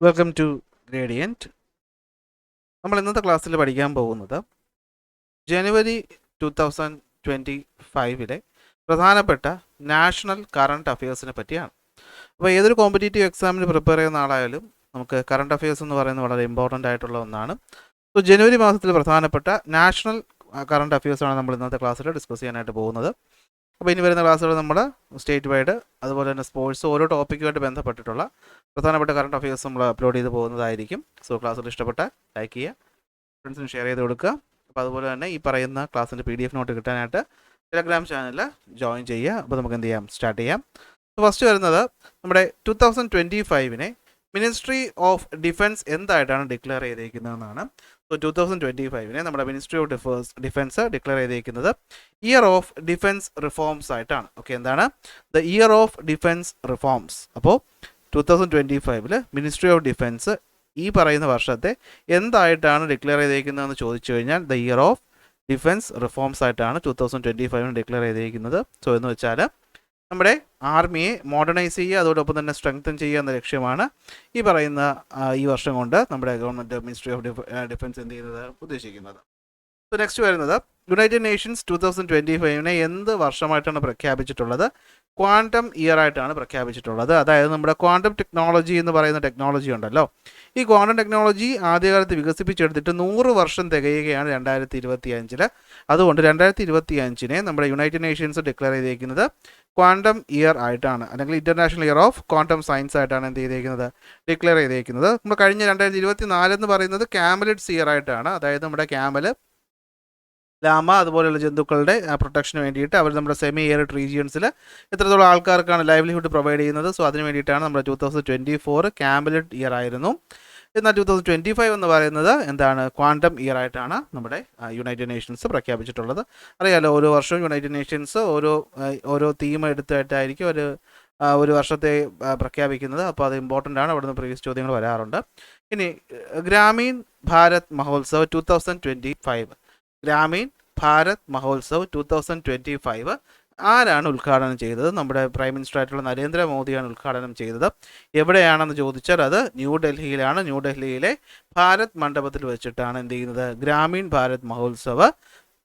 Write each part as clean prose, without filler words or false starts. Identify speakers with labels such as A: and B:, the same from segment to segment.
A: Welcome to gradient. നമ്മൾ ഇന്നത്തെ ക്ലാസ്സിൽ പഠിക്കാൻ പോകുന്നത് ജനുവരി 2025 പ്രധാനപ്പെട്ട നാഷണൽ കറണ്ട് അഫയേഴ്സിനെ പറ്റിയാണ്. അപ്പോൾ ഏതൊരു കോമ്പറ്റേറ്റീവ് എക്സാമിന് പ്രിപ്പയർ ചെയ്യുന്ന ആളായാലും നമുക്ക് കറണ്ട് അഫയേഴ്സ് എന്ന് പറയുന്നത് വളരെ ഇമ്പോർട്ടൻ്റ് ആയിട്ടുള്ള ഒന്നാണ്. സോ ജനുവരി മാസത്തിൽ പ്രധാനപ്പെട്ട നാഷണൽ കറണ്ട് അഫയേഴ്സാണ് നമ്മൾ ഇന്നത്തെ ക്ലാസ്സിൽ ഡിസ്കസ് ചെയ്യാനായിട്ട് പോകുന്നത്. അപ്പോൾ ഇനി വരുന്ന ക്ലാസ്സുകൾ നമ്മൾ സ്റ്റേറ്റ് വൈഡ് അതുപോലെ തന്നെ സ്പോർട്സ് ഓരോ ടോപ്പിക്കുമായിട്ട് ബന്ധപ്പെട്ടിട്ടുള്ള പ്രധാനപ്പെട്ട കറണ്ട് അഫയേഴ്സ് നമ്മൾ അപ്ലോഡ് ചെയ്ത് പോകുന്നതായിരിക്കും. സോ ക്ലാസ്സുകൾ ഇഷ്ടപ്പെട്ടാൽ ലൈക്ക് ചെയ്യുക, ഫ്രണ്ട്സിന് ഷെയർ ചെയ്ത് കൊടുക്കുക. അപ്പോൾ അതുപോലെ തന്നെ ഈ പറയുന്ന ക്ലാസ്സിൻ്റെ PDF നോട്ട് കിട്ടാനായിട്ട് ടെലഗ്രാം ചാനലിൽ ജോയിൻ ചെയ്യുക. അപ്പോൾ നമുക്ക് എന്ത് ചെയ്യാം, സ്റ്റാർട്ട് ചെയ്യാം. ഫസ്റ്റ് വരുന്നത് നമ്മുടെ 2025 മിനിസ്ട്രി ഓഫ് ഡിഫൻസ് എന്തായിട്ടാണ് ഡിക്ലെയർ ചെയ്തിരിക്കുന്നതെന്നാണ്. സോ 2025 നമ്മുടെ മിനിസ്ട്രി ഓഫ് ഡിഫൻസ് ഡിക്ലെയർ ചെയ്തിരിക്കുന്നത് ഇയർ ഓഫ് ഡിഫൻസ് റിഫോംസ് ആയിട്ടാണ്. ഓക്കെ, എന്താണ് the year of defence reforms? അപ്പോൾ 2025 മിനിസ്ട്രി ഓഫ് ഡിഫൻസ് ഈ പറയുന്ന വർഷത്തെ എന്തായിട്ടാണ് ഡിക്ലെയർ ചെയ്തിരിക്കുന്നതെന്ന് ചോദിച്ചു കഴിഞ്ഞാൽ the year of defence reforms ആയിട്ടാണ് 2025 ഡിക്ലെയർ ചെയ്തിരിക്കുന്നത്. സോ എന്ന് വെച്ചാൽ നമ്മുടെ ആർമിയെ മോഡേണൈസ് ചെയ്യുക, അതോടൊപ്പം തന്നെ സ്ട്രെങ്തൻ ചെയ്യുക എന്ന ലക്ഷ്യമാണ് ഈ പറയുന്ന ഈ വർഷം കൊണ്ട് നമ്മുടെ ഗവൺമെൻറ് മിനിസ്ട്രി ഓഫ് ഡിഫൻസ് എന്ത് ചെയ്യുന്നത് ഉദ്ദേശിക്കുന്നത്. സോ നെക്സ്റ്റ് വരുന്നത് യുണൈറ്റഡ് നേഷൻസ് 2025 എന്ത് വർഷമായിട്ടാണ് പ്രഖ്യാപിച്ചിട്ടുള്ളത്? ക്വാണ്ടം ഇയർ ആയിട്ടാണ് പ്രഖ്യാപിച്ചിട്ടുള്ളത്. അതായത് നമ്മുടെ ക്വാണ്ടം ടെക്നോളജി എന്ന് പറയുന്ന ടെക്നോളജി ഉണ്ടല്ലോ, ഈ ക്വാണ്ടം ടെക്നോളജി ആദ്യകാലത്ത് വികസിപ്പിച്ചെടുത്തിട്ട് 100 വർഷം തികയുകയാണ് 2025. അതുകൊണ്ട് 2025 നമ്മുടെ യുണൈറ്റഡ് നേഷൻസ് ഡിക്ലെയർ ചെയ്തിരിക്കുന്നത് ക്വാണ്ടം ഇയർ ആയിട്ടാണ്, അല്ലെങ്കിൽ international year of quantum science ആയിട്ടാണ് എന്ത് ചെയ്തിരിക്കുന്നത്, ഡിക്ലെയർ ചെയ്തിരിക്കുന്നത്. നമ്മൾ കഴിഞ്ഞ 2024 എന്ന് പറയുന്നത് ക്യാമലിഡ്സ് ഇയർ ആയിട്ടാണ്. അതായത് നമ്മുടെ ക്യാമൽ, ലാമ അതുപോലെയുള്ള ജന്തുക്കളുടെ പ്രൊട്ടക്ഷന് വേണ്ടിയിട്ട് അവർ നമ്മുടെ സെമി എയറിഡ് റീജിയൻസിൽ എത്രത്തോളം ആൾക്കാർക്കാണ് ലൈവ്ലിഹുഡ് പ്രൊവൈഡ് ചെയ്യുന്നത്. സോ അതിന് വേണ്ടിയിട്ടാണ് നമ്മുടെ 2024 ക്യാമലിഡ് ഇയർ ആയിരുന്നു. എന്നാൽ 2025 എന്ന് പറയുന്നത് എന്താണ്, ക്വാണ്ടം ഇയർ ആയിട്ടാണ് നമ്മുടെ യുണൈറ്റഡ് നേഷൻസ് പ്രഖ്യാപിച്ചിട്ടുള്ളത്. അറിയാലോ, ഓരോ വർഷവും യുണൈറ്റഡ് നേഷൻസ് ഓരോ തീം എടുത്തിട്ടായിരിക്കും ഒരു വർഷത്തെ പ്രഖ്യാപിക്കുന്നത്. അപ്പോൾ അത് ഇമ്പോർട്ടൻ്റ് ആണ്. അവിടുന്ന് പ്രീവിയസ് ചോദ്യങ്ങൾ വരാറുണ്ട്. ഇനി ഗ്രാമീൺ ഭാരത് മഹോത്സവ് 2025, ഗ്രാമീൺ ഭാരത് മഹോത്സവ് 2025 ആരാണ് ഉദ്ഘാടനം ചെയ്തത്? നമ്മുടെ പ്രൈം മിനിസ്റ്റർ ആയിട്ടുള്ള നരേന്ദ്രമോദിയാണ് ഉദ്ഘാടനം ചെയ്തത്. എവിടെയാണെന്ന് ചോദിച്ചാൽ അത് ന്യൂഡൽഹിയിലാണ്. ന്യൂഡൽഹിയിലെ ഭാരത് മണ്ഡപത്തിൽ വെച്ചിട്ടാണ് എന്ത് ചെയ്യുന്നത്, ഗ്രാമീൺ ഭാരത് മഹോത്സവ്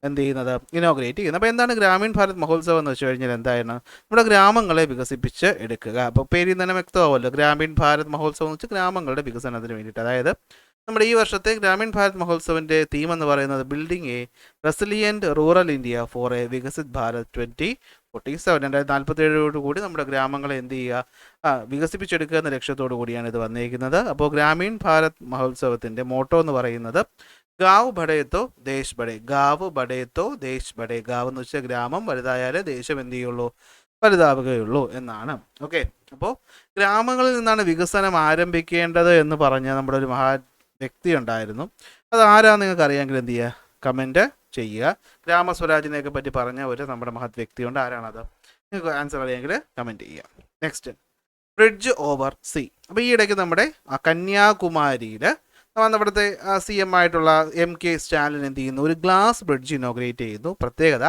A: എന്ത് ചെയ്യുന്നത്, ഇനോഗ്രേറ്റ് ചെയ്യുന്നത്. അപ്പോൾ എന്താണ് ഗ്രാമീൺ ഭാരത് മഹോത്സവം എന്ന് വെച്ച് കഴിഞ്ഞാൽ എന്താണ്, നമ്മുടെ ഗ്രാമങ്ങളെ വികസിപ്പിച്ച് എടുക്കുക. അപ്പോൾ പേരിൽ തന്നെ വ്യക്തമാവുമല്ലോ, ഗ്രാമീൺ ഭാരത് മഹോത്സവം എന്ന് വെച്ചാൽ ഗ്രാമങ്ങളുടെ വികസനത്തിന് വേണ്ടിയിട്ട്. അതായത് നമ്മുടെ ഈ വർഷത്തെ ഗ്രാമീൺ ഭാരത് മഹോത്സവിൻ്റെ തീം എന്ന് പറയുന്നത് building A resilient rural India for A Viksit Bharat 2047. 2047 കൂടി നമ്മുടെ ഗ്രാമങ്ങളെ എന്ത് ചെയ്യുക, വികസിപ്പിച്ചെടുക്കുക എന്ന ലക്ഷ്യത്തോടു കൂടിയാണ് ഇത് വന്നിരിക്കുന്നത്. അപ്പോൾ ഗ്രാമീൺ ഭാരത് മഹോത്സവത്തിൻ്റെ മോട്ടോ എന്ന് പറയുന്നത് ഗാവ് ബഡേത്തോ ദേശ് ബഡേ, ഗാവ് ബഡേത്തോ ദേശ് ബഡേ. ഗാവ് എന്ന് വെച്ചാൽ ഗ്രാമം, വലുതായാലേ ദേശം എന്ത് ചെയ്യുള്ളൂ, വലുതാവുകയുള്ളൂ എന്നാണ്. ഓക്കെ, അപ്പോൾ ഗ്രാമങ്ങളിൽ നിന്നാണ് വികസനം ആരംഭിക്കേണ്ടത് എന്ന് പറഞ്ഞ നമ്മുടെ ഒരു വ്യക്തി ഉണ്ടായിരുന്നു. അത് ആരാന്ന് നിങ്ങൾക്ക് അറിയാമെങ്കിൽ എന്ത് ചെയ്യുക, കമൻറ്റ് ചെയ്യുക. ഗ്രാമസ്വരാജിനെയൊക്കെ പറ്റി പറഞ്ഞ ഒരു നമ്മുടെ മഹത് വ്യക്തിയുണ്ട്. ആരാണത്? നിങ്ങൾക്ക് ആൻസർ അറിയാമെങ്കിൽ കമൻറ്റ് ചെയ്യുക. Next, bridge over sea. അപ്പോൾ ഈ ഇടയ്ക്ക് നമ്മുടെ കന്യാകുമാരിയിൽ അവിടുത്തെ CM ആയിട്ടുള്ള MK സ്റ്റാലിൻ എന്ത് ചെയ്യുന്നു, ഒരു ഗ്ലാസ് ബ്രിഡ്ജ് ഇനോഗ്രേറ്റ് ചെയ്യുന്നു. പ്രത്യേകത,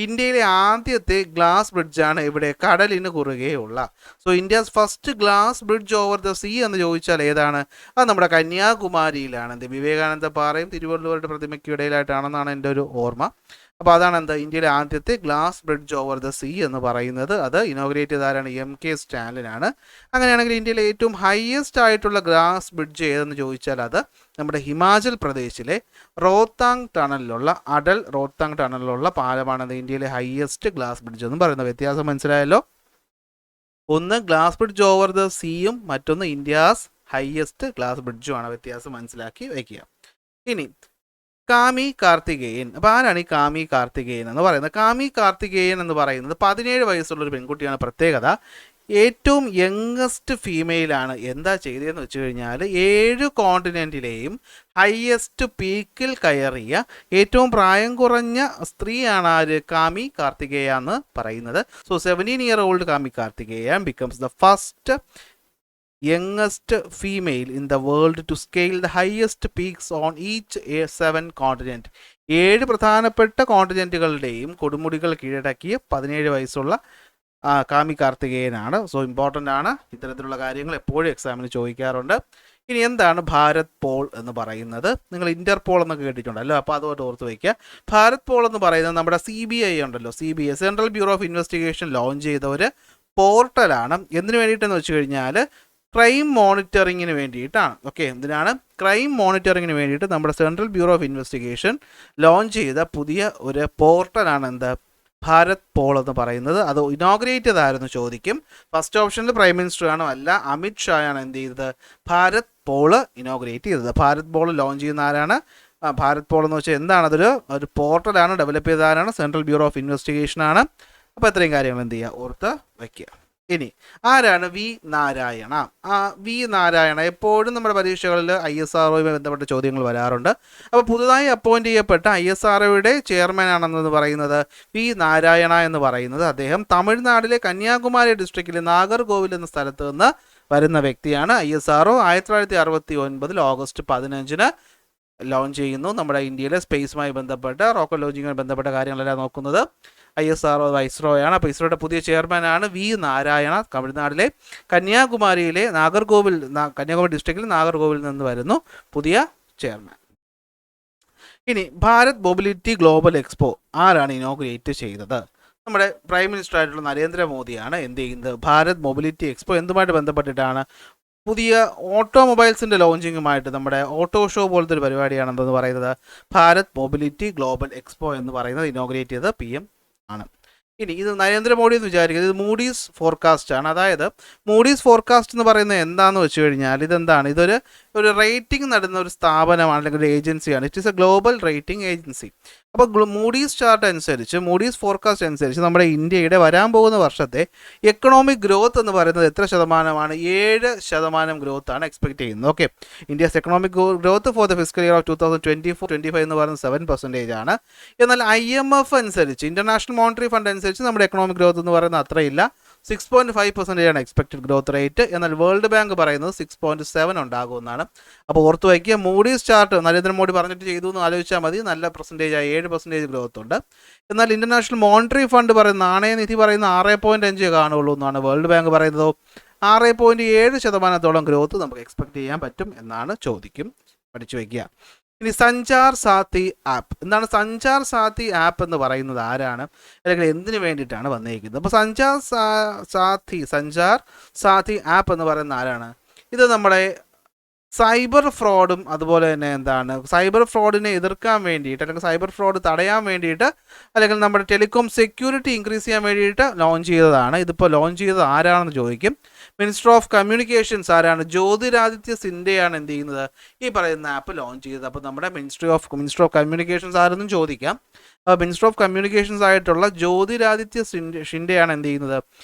A: ഇന്ത്യയിലെ ആദ്യത്തെ ഗ്ലാസ് ബ്രിഡ്ജാണ് ഇവിടെ കടലിന് കുറുകെയുള്ള. So India's first glass bridge over the sea എന്ന് ചോദിച്ചാൽ ഏതാണ്? അത് നമ്മുടെ കന്യാകുമാരിയിലാണ്. എന്ത്, വിവേകാനന്ദ പാറയും തിരുവള്ളുവരുടെ പ്രതിമയ്ക്കും ഇടയിലായിട്ടാണെന്നാണ് എൻ്റെ ഒരു ഓർമ്മ. അപ്പോൾ അതാണ് എന്താ, ഇന്ത്യയിലെ ആദ്യത്തെ glass bridge over the sea എന്ന് പറയുന്നത്. അത് ഇനോഗ്രേറ്റ് ചെയ്താരാണ്? MK സ്റ്റാലിനാണ്. അങ്ങനെയാണെങ്കിൽ ഇന്ത്യയിലെ ഏറ്റവും ഹയസ്റ്റ് ആയിട്ടുള്ള ഗ്ലാസ് ബ്രിഡ്ജ് ഏതെന്ന് ചോദിച്ചാൽ അത് നമ്മുടെ ഹിമാചൽ പ്രദേശിലെ റോത്താങ് ടണലിലുള്ള അടൽ റോത്താങ് ടണലിലുള്ള പാലമാണത് ഇന്ത്യയിലെ ഹയസ്റ്റ് ഗ്ലാസ് ബ്രിഡ്ജ് എന്ന് പറയുന്നത്. വ്യത്യാസം മനസ്സിലായല്ലോ? ഒന്ന് ഗ്ലാസ് ബ്രിഡ്ജ് ഓവർ ദ സീയും മറ്റൊന്ന് ഇന്ത്യാസ് ഹയസ്റ്റ് ഗ്ലാസ് ബ്രിഡ്ജുമാണ്. വ്യത്യാസം മനസ്സിലാക്കി വയ്ക്കുക. ഇനി കാമി കാർത്തികേയൻ. അപ്പോൾ ആരാണ് ഈ കാമി കാർത്തികേയൻ എന്ന് പറയുന്നത്? കാമി കാർത്തികേയൻ എന്ന് പറയുന്നത് 17 വയസ്സുള്ളൊരു പെൺകുട്ടിയാണ്. പ്രത്യേകത, ഏറ്റവും യങ്ങസ്റ്റ് ഫീമെയിലാണ്. എന്താ ചെയ്തതെന്ന് വെച്ച് കഴിഞ്ഞാൽ 7 കോണ്ടിനെൻറ്റിലെയും ഹയസ്റ്റ് പീക്കിൽ കയറിയ ഏറ്റവും പ്രായം കുറഞ്ഞ സ്ത്രീയാണ് ആര്? കാമി കാർത്തികേയ എന്ന് പറയുന്നത്. So 17-year-old Kami Karthikeya becomes the first youngest female in the world to scale the highest peaks on each 7 continent. 7 പ്രധാനപ്പെട്ട കോണ്ടിനെൻറ്റുകളുടെയും കൊടുമുടികൾ കീഴടക്കിയ 17 വയസ്സുള്ള കാമി കാർത്തികേയനാണ്. സോ ഇമ്പോർട്ടൻ്റ് ആണ്. ഇത്തരത്തിലുള്ള കാര്യങ്ങൾ എപ്പോഴും എക്സാമിന് ചോദിക്കാറുണ്ട്. ഇനി എന്താണ് ഭാരത് പോൾ എന്ന് പറയുന്നത്? നിങ്ങൾ ഇന്റർപോൾ എന്നൊക്കെ കേട്ടിട്ടുണ്ടല്ലോ, അപ്പോൾ അതുകൊണ്ട് ഓർത്ത് വയ്ക്കുക. ഭാരത് പോൾ എന്ന് പറയുന്നത് നമ്മുടെ CBI ഉണ്ടല്ലോ, CBI central bureau of investigation launch ചെയ്ത ഒരു പോർട്ടലാണ്. എന്തിനു വേണ്ടിയിട്ടെന്ന് വെച്ച് കഴിഞ്ഞാൽ ക്രൈം മോണിറ്ററിങ്ങിന് വേണ്ടിയിട്ടാണ്. ഓക്കെ, എന്തിനാണ്? ക്രൈം മോണിറ്ററിങ്ങിന് വേണ്ടിയിട്ട് നമ്മുടെ central bureau of investigation launch ചെയ്ത പുതിയ ഒരു പോർട്ടലാണ് എന്ത്? ഭാരത് പോൾ എന്ന് പറയുന്നത്. അത് ഇനോഗ്രേറ്റ് ചെയ്തായിരുന്നു ചോദിക്കും. ഫസ്റ്റ് ഓപ്ഷനിൽ പ്രൈം മിനിസ്റ്റർ ആണോ? അല്ല, അമിത് ഷാ ആണ് എന്ത് ചെയ്തത്? ഭാരത് പോള് ഇനോഗ്രേറ്റ് ചെയ്തത്. ഭാരത് പോൾ ലോഞ്ച് ചെയ്യുന്ന ആരാണ്? ഭാരത് പോൾ എന്ന് വെച്ചാൽ എന്താണ്? ഒരു പോർട്ടലാണ്. ഡെവലപ്പ് ചെയ്ത ആരാണ്? സെൻട്രൽ ബ്യൂറോ ഓഫ് ഇൻവെസ്റ്റിഗേഷൻ ആണ്. അപ്പോൾ ഇത്രയും കാര്യങ്ങൾ എന്ത് ചെയ്യുക? ഓർത്ത് വയ്ക്കുക. ഇനി ആരാണ് വി നാരായണ? വി നാരായണ എപ്പോഴും നമ്മുടെ പരീക്ഷകളിൽ ISROയുമായി ബന്ധപ്പെട്ട ചോദ്യങ്ങൾ വരാറുണ്ട്. അപ്പോൾ പുതുതായി അപ്പോയിന്റ് ചെയ്യപ്പെട്ട ISROയുടെ ചെയർമാൻ ആണെന്ന് പറയുന്നത് വി നാരായണ എന്ന് പറയുന്നത്. അദ്ദേഹം തമിഴ്നാട്ടിലെ കന്യാകുമാരി ഡിസ്ട്രിക്റ്റിലെ നാഗർകോവിൽ എന്ന സ്ഥലത്ത് നിന്ന് വരുന്ന വ്യക്തിയാണ്. ISRO 1969 ഓഗസ്റ്റ് 15 ലോഞ്ച് ചെയ്യുന്നു. നമ്മുടെ ഇന്ത്യയിലെ സ്പേസുമായി ബന്ധപ്പെട്ട റോക്കറ്റ് ലോഞ്ചിങ്ങുമായി ബന്ധപ്പെട്ട കാര്യങ്ങളെല്ലാം നോക്കുന്നത് ISRO വൈസ്രോയാണ്. അപ്പോൾ ഇസ്രോയുടെ പുതിയ ചെയർമാനാണ് വി നാരായണ. തമിഴ്നാട്ടിലെ കന്യാകുമാരി ഡിസ്ട്രിക്റ്റിൽ നാഗർകോവിൽ നിന്ന് വരുന്നു പുതിയ ചെയർമാൻ. ഇനി ഭാരത് മൊബിലിറ്റി ഗ്ലോബൽ എക്സ്പോ ആരാണ് ഇനോഗ്രേറ്റ് ചെയ്തത്? നമ്മുടെ പ്രൈം മിനിസ്റ്റർ ആയിട്ടുള്ള നരേന്ദ്രമോദിയാണ് എന്ത് ചെയ്യുന്നത്? ഭാരത് മൊബിലിറ്റി എക്സ്പോ എന്തുമായിട്ട് ബന്ധപ്പെട്ടിട്ടാണ്? പുതിയ ഓട്ടോമൊബൈൽസിൻ്റെ ലോഞ്ചിങ്ങുമായിട്ട് നമ്മുടെ ഓട്ടോ ഷോ പോലത്തെ ഒരു പരിപാടിയാണെന്ന് പറയുന്നത് ഭാരത് മൊബിലിറ്റി ഗ്ലോബൽ എക്സ്പോ എന്ന് പറയുന്നത് ഇനോഗ്രേറ്റ് ചെയ്തത് PM ആണ്. ഇനി ഇത് നരേന്ദ്രമോദി എന്ന് വിചാരിക്കുന്നത് ഇത് മൂഡീസ് ഫോർകാസ്റ്റ് ആണ്. അതായത് മൂഡീസ് ഫോർകാസ്റ്റ് എന്ന് പറയുന്നത് എന്താണെന്ന് വെച്ച് കഴിഞ്ഞാൽ ഇതെന്താണ്? ഒരു റേറ്റിംഗ് നടന്ന ഒരു സ്ഥാപനമാണ്, അല്ലെങ്കിൽ ഒരു ഏജൻസിയാണ്. It is A global rating agency. അപ്പോൾ മൂഡീസ് ചാർട്ട് അനുസരിച്ച്, മൂഡീസ് ഫോർകാസ്റ്റ് അനുസരിച്ച് നമ്മുടെ ഇന്ത്യയുടെ വരാൻ പോകുന്ന വർഷത്തെ എക്കണോമിക് ഗ്രോത്ത് എന്ന് പറയുന്നത് എത്ര ശതമാനമാണ്? 7% ഗ്രോത്ത് ആണ് എക്സ്പെക്ട് ചെയ്യുന്നത്. Okay, India's economic growth for the fiscal year of 2024-25 എന്ന് പറയുന്നത് 7% ആണ്. എന്നാൽ IMF അനുസരിച്ച്, ഇന്റർനാഷണൽ മോണിറ്ററി ഫണ്ട് അനുസരിച്ച് നമ്മുടെ എക്കണോമിക് ഗ്രോത്ത് എന്ന് പറയുന്നത് അത്രയില്ല. 6.5% ആണ് എക്സ്പെക്റ്റഡ് ഗ്രോത്ത് റേറ്റ്. എന്നാൽ വേൾഡ് ബാങ്ക് പറയുന്നത് 6.7 ഉണ്ടാകുമെന്നാണ്. അപ്പോൾ ഓർത്ത് വയ്ക്കുക, മൂഡീസ് ചാർട്ട് നരേന്ദ്രമോദി പറഞ്ഞിട്ട് ചെയ്തു എന്ന് ആലോചിച്ചാൽ മതി. നല്ല പെർസെൻറ്റേജായി 7% ഗ്രോത്ത് ഉണ്ട്. എന്നാൽ ഇന്റർനാഷണൽ മോണിറ്ററി ഫണ്ട് പറയുന്ന, നാണയനിധി പറയുന്ന 6.5 കാണുള്ളൂ എന്നാണ്. വേൾഡ് ബാങ്ക് പറയുന്നതോ 6.7% ഗ്രോത്ത് നമുക്ക് എക്സ്പെക്ട് ചെയ്യാൻ പറ്റും എന്നാണ് ചോദിക്കും. പഠിച്ചു വയ്ക്കുക. ഇനി സഞ്ചാർ സാത്തി ആപ്പ് എന്താണ്? സഞ്ചാർ സാത്തി ആപ്പ് എന്ന് പറയുന്നത് ആരാണ്, അല്ലെങ്കിൽ എന്തിനു വേണ്ടിയിട്ടാണ് വന്നിരിക്കുന്നത്? അപ്പോൾ സഞ്ചാർ സാത്തി ആപ്പ് എന്ന് പറയുന്ന ആരാണ്? ഇത് നമ്മുടെ സൈബർ ഫ്രോഡും അതുപോലെ തന്നെ എന്താണ് സൈബർ ഫ്രോഡിനെ എതിർക്കാൻ വേണ്ടിയിട്ട്, അല്ലെങ്കിൽ സൈബർ ഫ്രോഡ് തടയാൻ വേണ്ടിയിട്ട്, അല്ലെങ്കിൽ നമ്മുടെ ടെലികോം സെക്യൂരിറ്റി ഇൻക്രീസ് ചെയ്യാൻ വേണ്ടിയിട്ട് ലോഞ്ച് ചെയ്തതാണ്. ഇതിപ്പോൾ ലോഞ്ച് ചെയ്തത് ആരാണെന്ന് ചോദിക്കും. മിനിസ്റ്റർ ഓഫ് കമ്മ്യൂണിക്കേഷൻസ് ആരാണ്? ജ്യോതിരാദിത്യ സിന്ധ്യയാണ് എന്ത് ചെയ്യുന്നത്? ഈ പറയുന്ന ആപ്പ് ലോഞ്ച് ചെയ്തത്. അപ്പോൾ നമ്മുടെ മിനിസ്റ്റർ ഓഫ് കമ്മ്യൂണിക്കേഷൻസ് ആരെന്നും ചോദിക്കാം. മിനിസ്റ്റർ ഓഫ് കമ്മ്യൂണിക്കേഷൻസ് ആയിട്ടുള്ള ജ്യോതിരാദിത്യ സിന്ധ്യയാണ് എന്ത് ചെയ്യുന്നത്?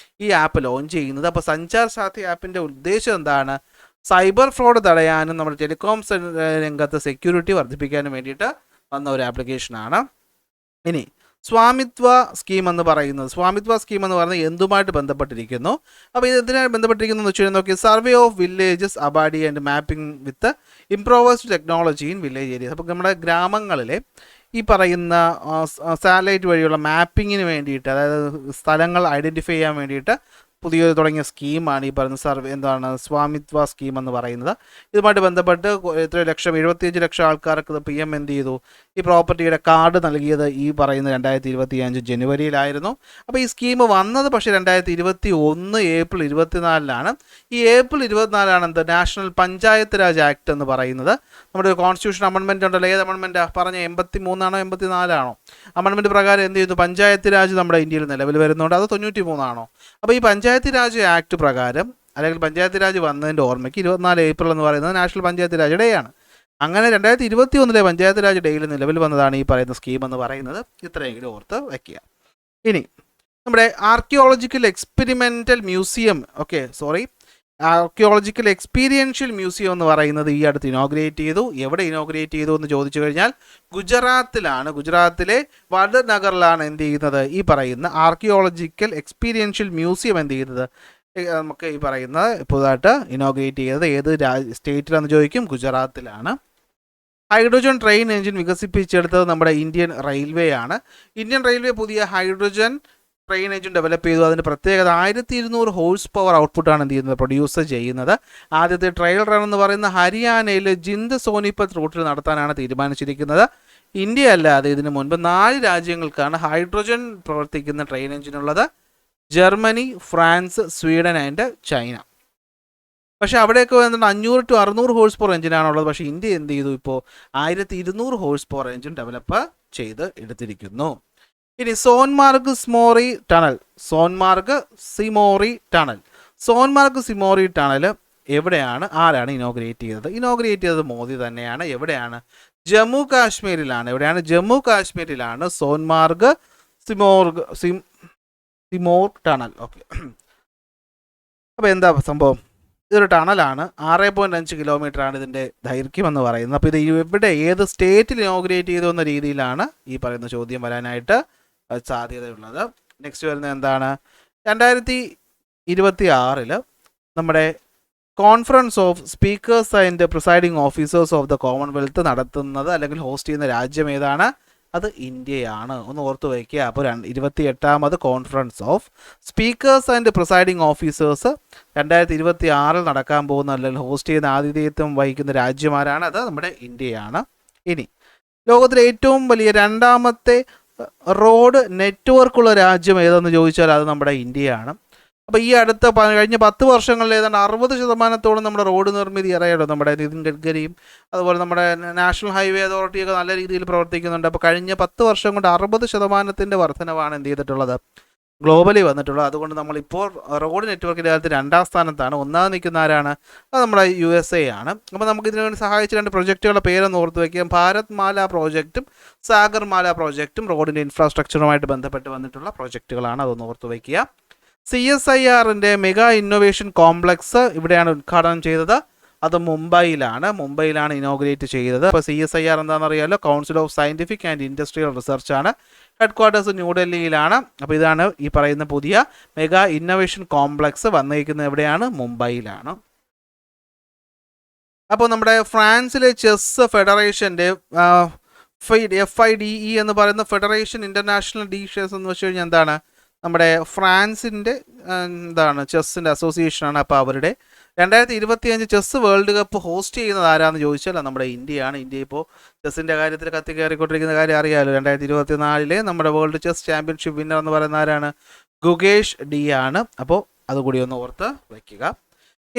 A: ഈ ആപ്പ് ലോഞ്ച് ചെയ്യുന്നത്. അപ്പോൾ സഞ്ചാർ സാത്തി ആപ്പിൻ്റെ ഉദ്ദേശം എന്താണ്? സൈബർ ഫ്രോഡ് തടയാനും നമ്മുടെ ടെലികോം രംഗത്ത് സെക്യൂരിറ്റി വർദ്ധിപ്പിക്കാനും വേണ്ടിയിട്ട് വന്ന ഒരു ആപ്ലിക്കേഷനാണ്. ഇനി സ്വാമിത്വ സ്കീം എന്ന് പറയുന്നത് എന്തുമായിട്ട് ബന്ധപ്പെട്ടിരിക്കുന്നു? അപ്പോൾ ഇത് എന്തിനാണ് ബന്ധപ്പെട്ടിരിക്കുന്നത് എന്ന് വെച്ച് കഴിഞ്ഞാൽ നോക്കി, survey of villages Abadi and mapping with improvised technology in village areas. അപ്പോൾ നമ്മുടെ ഗ്രാമങ്ങളിലെ ഈ പറയുന്ന സാറ്റലൈറ്റ് വഴിയുള്ള മാപ്പിങ്ങിന് വേണ്ടിയിട്ട്, അതായത് സ്ഥലങ്ങൾ ഐഡൻറ്റിഫൈ ചെയ്യാൻ വേണ്ടിയിട്ട് പുതിയൊരു തുടങ്ങിയ സ്കീമാണ് ഈ പറയുന്ന സ്വാമിത്വ സ്കീം എന്ന് പറയുന്നത്. ഇതുമായിട്ട് ബന്ധപ്പെട്ട് 75 ലക്ഷം ആൾക്കാർക്ക് PM എന്ത് ചെയ്തു? ഈ പ്രോപ്പർട്ടിയുടെ കാർഡ് നൽകിയത് ഈ പറയുന്ന 2025 ജനുവരിയിലായിരുന്നു. അപ്പോൾ ഈ സ്കീം വന്നത് പക്ഷേ 2021 ഏപ്രിൽ 24 ഈ April 24 national panchayat Raj act എന്ന് പറയുന്നത്. നമ്മുടെ കോൺസ്റ്റിറ്റ്യൂഷൻ അമെൻമെൻറ്റ് ഉണ്ടല്ലോ, ഏത് അമെൻമെൻറ്റാണ് പറഞ്ഞ? 83 84 അമെൻമെൻറ്റ് പ്രകാരം എന്ത് ചെയ്തു? പഞ്ചായത്ത് രാജ് നമ്മുടെ ഇന്ത്യയിൽ നിലവിൽ വരുന്നുണ്ട്. അത് 93 അപ്പോൾ ഈ പഞ്ചായത്ത് രാജ് ആക്ട് പ്രകാരം, അല്ലെങ്കിൽ പഞ്ചായത്ത് രാജ് വന്നതിൻ്റെ ഓർമ്മയ്ക്ക് 24 ഏപ്രിൽ എന്ന് പറയുന്നത് നാഷണൽ പഞ്ചായത്ത് രാജ് ഡേ ആണ്. അങ്ങനെ 2021 പഞ്ചായത്ത് രാജ് ഡേയിൽ നിലവിൽ വന്നതാണ് ഈ പറയുന്ന സ്കീം എന്ന് പറയുന്നത്. ഇത്രയെങ്കിലും ഓർത്ത് വയ്ക്കുക. ഇനി നമ്മുടെ ആർക്കിയോളജിക്കൽ എക്സ്പീരിയൻഷ്യൽ മ്യൂസിയം എന്ന് പറയുന്നത് ഈ അടുത്ത് ഇനോഗ്രേറ്റ് ചെയ്തു. എവിടെ ഇനോഗ്രേറ്റ് ചെയ്തു എന്ന് ചോദിച്ചു കഴിഞ്ഞാൽ ഗുജറാത്തിലാണ്. ഗുജറാത്തിലെ വഡ്നഗറിലാണ് എന്ത് ചെയ്യുന്നത്? ഈ പറയുന്ന ആർക്കിയോളജിക്കൽ എക്സ്പീരിയൻഷ്യൽ മ്യൂസിയം എന്ത് ചെയ്യുന്നത്? നമുക്ക് ഈ പറയുന്ന പുതുതായിട്ട് ഇനോഗ്രേറ്റ് ചെയ്തത് ഏത് സ്റ്റേറ്റിലാണെന്ന് ചോദിക്കും. ഗുജറാത്തിലാണ്. ഹൈഡ്രജൻ ട്രെയിൻ എഞ്ചിൻ വികസിപ്പിച്ചെടുത്തത് നമ്മുടെ ഇന്ത്യൻ റെയിൽവേ ആണ്. ഇന്ത്യൻ റെയിൽവേ പുതിയ ഹൈഡ്രജൻ ട്രെയിൻ എഞ്ചിൻ ഡെവലപ്പ് ചെയ്തു. അതിൻ്റെ പ്രത്യേകത 1200 ഹോഴ്സ് പവർ ഔട്ട്പുട്ടാണ് എന്ത് ചെയ്യുന്നത്, പ്രൊഡ്യൂസ് ചെയ്യുന്നത്. ആദ്യത്തെ ട്രയൽ റൺ എന്ന് പറയുന്ന ഹരിയാനയിൽ ജിന്ദ് സോനിപത്ത് റൂട്ടിൽ നടത്താനാണ് തീരുമാനിച്ചിരിക്കുന്നത്. ഇന്ത്യ അല്ലാതെ ഇതിനു മുൻപ് 4 രാജ്യങ്ങൾക്കാണ് ഹൈഡ്രജൻ പ്രവർത്തിക്കുന്ന ട്രെയിൻ എഞ്ചിൻ ഉള്ളത്: Germany, France, Sweden and China. പക്ഷേ അവിടെയൊക്കെ വന്നിട്ട് 500 to 600 ഹോഴ്സ് പവർ എഞ്ചിനാണുള്ളത്. പക്ഷേ ഇന്ത്യ എന്ത് ചെയ്തു, ഇപ്പോൾ 1200 ഹോഴ്സ് പവർ എഞ്ചിൻ ഡെവലപ്പ് ചെയ്ത് എടുത്തിരിക്കുന്നു. ഇനി സോൻമാർഗ് സിമോറി ടണൽ. സോൻമാർഗ് സിമോറി ടണൽ എവിടെയാണ്, ആരാണ് ഇനോഗ്രേറ്റ് ചെയ്തത്? ഇനോഗ്രേറ്റ് ചെയ്തത് മോദി തന്നെയാണ്. എവിടെയാണ്? ജമ്മു കാശ്മീരിലാണ്. എവിടെയാണ്? ജമ്മു കാശ്മീരിലാണ് സോൻമാർഗ് സിമോർ ടണൽ. ഓക്കെ, അപ്പോൾ എന്താ സംഭവം? ഇതൊരു ടണലാണ്. 6.5 കിലോമീറ്ററാണ് ഇതിൻ്റെ ദൈർഘ്യം എന്ന് പറയുന്നത്. അപ്പോൾ ഇത് ഇവിടെ ഏത് സ്റ്റേറ്റിൽ ഇനോഗ്രേറ്റ് ചെയ്തു എന്ന രീതിയിലാണ് ഈ പറയുന്ന ചോദ്യം വരാനായിട്ട് സാധ്യതയുള്ളത്. നെക്സ്റ്റ് വരുന്നത് എന്താണ്? 2026 നമ്മുടെ conference of speakers and presiding officers of the Commonwealth നടത്തുന്നത് അല്ലെങ്കിൽ ഹോസ്റ്റ് ചെയ്യുന്ന രാജ്യം ഏതാണ്? അത് ഇന്ത്യയാണ്. ഒന്ന് ഓർത്ത് വയ്ക്കുക. അപ്പോൾ 28ാമത് conference of speakers and presiding officers 2026 നടക്കാൻ പോകുന്ന അല്ലെങ്കിൽ ഹോസ്റ്റ് ചെയ്യുന്ന ആതിഥേയത്വം വഹിക്കുന്ന രാജ്യമാരാണ്? അത് നമ്മുടെ ഇന്ത്യയാണ്. ഇനി ലോകത്തിലെ ഏറ്റവും വലിയ 2ാമത്തെ റോഡ് നെറ്റ്വർക്കുള്ള രാജ്യം ഏതെന്ന് ചോദിച്ചാൽ അത് നമ്മുടെ ഇന്ത്യയാണ്. അപ്പോൾ ഈ കഴിഞ്ഞ 10 വർഷങ്ങളിൽ ഏതാണ്ട് 60% നമ്മുടെ റോഡ് നിർമ്മിതി അറിയാലോ. നമ്മുടെ നിതിൻ ഗഡ്കരിയും അതുപോലെ നമ്മുടെ നാഷണൽ ഹൈവേ അതോറിറ്റിയൊക്കെ നല്ല രീതിയിൽ പ്രവർത്തിക്കുന്നുണ്ട്. അപ്പോൾ കഴിഞ്ഞ 10 വർഷം കൊണ്ട് 60% വർധനവാണ് എന്ത് ചെയ്തിട്ടുള്ളത്, ഗ്ലോബലി വന്നിട്ടുള്ളത്. അതുകൊണ്ട് നമ്മളിപ്പോൾ റോഡ് നെറ്റ്വർക്കിൻ്റെ കാര്യത്തിൽ 2ാം സ്ഥാനത്താണ്. 1ാമത് നിൽക്കുന്ന ആരാണ്? അത് നമ്മുടെ USA ആണ്. അപ്പോൾ നമുക്ക് ഇതിനു വേണ്ടി സഹായിച്ച 2 പ്രൊജക്റ്റുകളുടെ പേരൊന്ന് ഓർത്ത് വയ്ക്കാം. ഭാരത് മാല പ്രോജക്റ്റും സാഗർ മാല പ്രോജക്റ്റും റോഡിൻ്റെ ഇൻഫ്രാസ്ട്രക്ചറുമായിട്ട് ബന്ധപ്പെട്ട് വന്നിട്ടുള്ള പ്രോജക്റ്റുകളാണ്. അതൊന്ന് ഓർത്ത് വയ്ക്കുക. CSIRൻ്റെ മെഗാ ഇന്നൊവേഷൻ കോംപ്ലക്സ് ഇവിടെയാണ് ഉദ്ഘാടനം ചെയ്തത്. അത് മുംബൈയിലാണ് ഇനോഗ്രേറ്റ് ചെയ്തത്. അപ്പോൾ CSIR എന്താണെന്ന് അറിയാമല്ലോ, council of scientific and industrial research ആണ്. ഹെഡ്ക്വാർട്ടേഴ്സ് ന്യൂഡൽഹിയിലാണ്. അപ്പോൾ ഇതാണ് ഈ പറയുന്ന പുതിയ മെഗാ ഇന്നൊവേഷൻ കോംപ്ലക്സ് വന്നിരിക്കുന്നത് എവിടെയാണ്? മുംബൈയിലാണ്. അപ്പോൾ നമ്മുടെ ഫ്രാൻസിലെ ചെസ് ഫെഡറേഷൻ്റെ FIDE എന്ന് പറയുന്ന ഫെഡറേഷൻ ഇൻ്റർനാഷണൽ ഡി ഷെസ് എന്ന് വെച്ച് കഴിഞ്ഞാൽ എന്താണ്? നമ്മുടെ ഫ്രാൻസിൻ്റെ ചെസ്സിൻ്റെ അസോസിയേഷനാണ്. അപ്പോൾ അവരുടെ 2025 ചെസ് വേൾഡ് കപ്പ് ഹോസ്റ്റ് ചെയ്യുന്നത് ആരാന്ന് ചോദിച്ചാൽ നമ്മുടെ ഇന്ത്യയാണ്. ഇന്ത്യ ഇപ്പോൾ ചെസ്സിൻ്റെ കാര്യത്തിൽ കയറിക്കൊണ്ടിരിക്കുന്ന കാര്യം അറിയാമല്ലോ. 2024 നമ്മുടെ വേൾഡ് ചെസ് ചാമ്പ്യൻഷിപ്പ് വിന്നർ എന്ന് പറയുന്ന ആരാണ്? ഗുകേഷ് ഡി ആണ്. അപ്പോൾ അതുകൂടി ഒന്ന് ഓർത്ത് വയ്ക്കുക.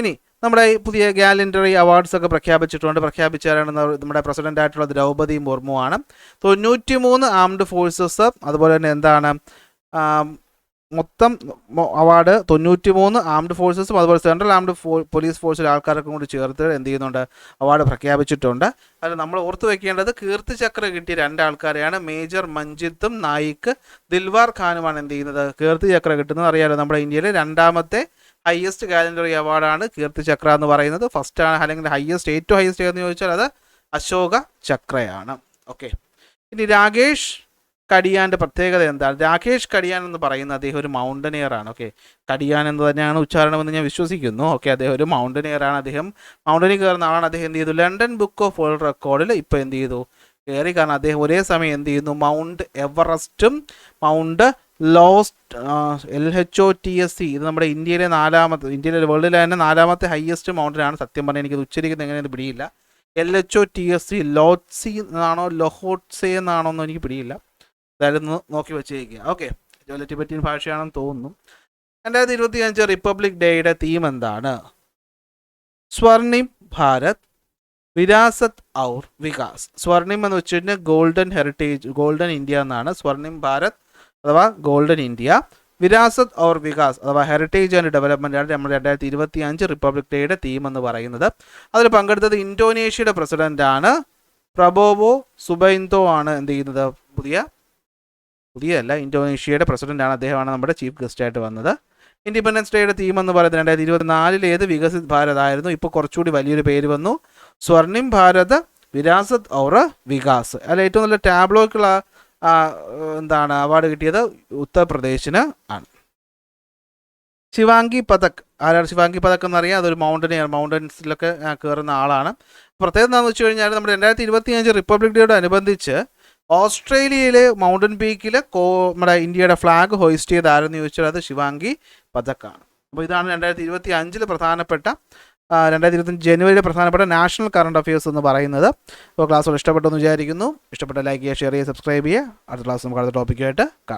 A: ഇനി നമ്മുടെ പുതിയ ഗാലൻറ്ററി അവാർഡ്സ് ഒക്കെ പ്രഖ്യാപിച്ചാലാണ് നമ്മുടെ പ്രസിഡൻ്റ് ആയിട്ടുള്ള ദ്രൗപദി മുർമു ആണ്. 93 ആംഡ് ഫോഴ്സസ്, അതുപോലെ തന്നെ എന്താണ് മൊത്തം അവാർഡ് 93 ആംഡ് ഫോഴ്സസും അതുപോലെ സെൻട്രൽ ആംഡ് പോലീസ് ഫോഴ്സിലെ ആൾക്കാരൊക്കെ കൂടി ചേർത്ത് എന്ത് ചെയ്യുന്നുണ്ട്, അവാർഡ് പ്രഖ്യാപിച്ചിട്ടുണ്ട്. അതിൽ നമ്മൾ ഓർത്ത് വെക്കേണ്ടത് കീർത്തി ചക്ര കിട്ടിയ 2 ആൾക്കാരെയാണ്. മേജർ മഞ്ജിത്തും നായിക് ദിൽവാർ ഖാനുമാണ് എന്ത് ചെയ്യുന്നത്, കീർത്തി ചക്ര കിട്ടുന്നത്. അറിയാലോ, നമ്മുടെ ഇന്ത്യയിലെ 2ാമത്തെ ഹയസ്റ്റ് ഗാലൻറ്ററി അവാർഡാണ് കീർത്തി ചക്ര എന്ന് പറയുന്നത്. ഫസ്റ്റാണ് അല്ലെങ്കിൽ ഏറ്റവും ഹയസ്റ്റ് എന്ന് ചോദിച്ചാൽ അത് അശോക ചക്രയാണ്. ഓക്കെ, ഇനി രാകേഷ് കടിയാൻ്റെ പ്രത്യേകത എന്താണ്? രാകേഷ് കടിയാൻ എന്ന് പറയുന്ന അദ്ദേഹം ഒരു മൗണ്ടനിയർ ആണ്. ഓക്കെ, കടിയാൻ എന്ന് തന്നെയാണ് ഉച്ചാരണമെന്ന് ഞാൻ വിശ്വസിക്കുന്നു. ഓക്കെ, അദ്ദേഹം ഒരു മൗണ്ടനിയർ ആണ്. അദ്ദേഹം മൗണ്ടനിൽ കയറുന്ന ആളാണ്. അദ്ദേഹം എന്ത് ചെയ്തു, ലണ്ടൻ ബുക്ക് ഓഫ് വേൾഡ് റെക്കോർഡിൽ ഇപ്പോൾ എന്ത് ചെയ്തു, കയറി. കാരണം അദ്ദേഹം ഒരേ സമയം എന്ത് ചെയ്യുന്നു, മൗണ്ട് എവറസ്റ്റും മൗണ്ട് LHOTSC, ഇത് നമ്മുടെ ഇന്ത്യയിലെ വേൾഡിലെ തന്നെ 4ാമത്തെ ഹയസ്റ്റ് മൗണ്ടനാണ്. സത്യം പറഞ്ഞാൽ എനിക്കത് ഉച്ചരിക്കുന്നത് എങ്ങനെയെന്ന് പിടിയില്ല. LHOTSC ലോട്ട്സി എന്നാണോ ലൊഹോട്സെ എന്നാണോ എന്ന് എനിക്ക് പിടിയില്ല. അതായത് നോക്കി വെച്ചേക്കുക. ഓക്കെ, ടിബറ്റൻ ഭാഷയാണെന്ന് തോന്നുന്നു. 2025 റിപ്പബ്ലിക് ഡേയുടെ തീം എന്താണ്? സ്വർണിം ഭാരത് വിരാസത് ഔർ വികാസ്. സ്വർണിം എന്ന് വെച്ചിട്ടുണ്ടെങ്കിൽ ഗോൾഡൻ ഹെറിറ്റേജ്, ഗോൾഡൻ ഇന്ത്യ എന്നാണ്. സ്വർണിം ഭാരത് അഥവാ ഗോൾഡൻ ഇന്ത്യ, വിരാസത് ഔർ വികാസ് അഥവാ ഹെറിറ്റേജ് ആൻഡ് ഡെവലപ്മെൻ്റ് ആണ് നമ്മുടെ 2025 റിപ്പബ്ലിക് ഡേയുടെ തീം എന്ന് പറയുന്നത്. അതിൽ പങ്കെടുത്തത് ഇന്തോനേഷ്യയുടെ പ്രസിഡൻ്റാണ് പ്രബോവോ സുബൈന്തോ ആണ്. എന്ത് ചെയ്യുന്നത്, പുതിയല്ല, ഇന്തോനേഷ്യയുടെ പ്രസിഡൻ്റാണ്. അദ്ദേഹമാണ് നമ്മുടെ ചീഫ് ഗസ്റ്റായിട്ട് വന്നത്. ഇൻഡിപെൻഡൻസ് ഡേയുടെ തീം എന്ന് പറയുന്നത് 2024 വികസിത് ഭാരത് ആയിരുന്നു. ഇപ്പോൾ കുറച്ചുകൂടി വലിയൊരു പേര് വന്നു, സ്വർണിം ഭാരത് വിരാസത് ഔർ വികാസ്. അതിൽ ഏറ്റവും നല്ല ടാബ്ലോയ്ക്കുള്ള അവാർഡ് കിട്ടിയത് ഉത്തർപ്രദേശിന് ആണ്. ശിവാംഗി പതക്, ആരാണ് ശിവാംഗി പതക് എന്നറിയാം? അതൊരു മൗണ്ടൻസിലൊക്കെ കയറുന്ന ആളാണ്. പ്രത്യേകത എന്താണെന്ന് വെച്ച് കഴിഞ്ഞാൽ നമ്മുടെ 2025 റിപ്പബ്ലിക് ഡേയോട് അനുബന്ധിച്ച് ഓസ്ട്രേലിയയിലെ മൗണ്ടൻ പീക്കിൽ നമ്മുടെ ഇന്ത്യയുടെ ഫ്ലാഗ് ഹോയിസ്റ്റ് ചെയ്ത് ആരെന്ന് ചോദിച്ചാൽ അത് ശിവാംഗി പഥക്കാണ്. അപ്പോൾ ഇതാണ് 2025 പ്രധാനപ്പെട്ട 2025 ജനുവരിയിലെ പ്രധാനപ്പെട്ട നാഷണൽ കറണ്ട് അഫയേഴ്സ് എന്ന് പറയുന്നത്. അപ്പോൾ ക്ലാസ്സുകൾ ഇഷ്ടപ്പെട്ടെന്ന് വിചാരിക്കുന്നു. ഇഷ്ടപ്പെട്ട ലൈക്ക് ചെയ്യുക, ഷെയർ ചെയ്യുക, സബ്സ്ക്രൈബ് ചെയ്യുക. അടുത്ത ക്ലാസ് നമുക്ക് അടുത്ത ടോപ്പിക്കായിട്ട് കാണാം.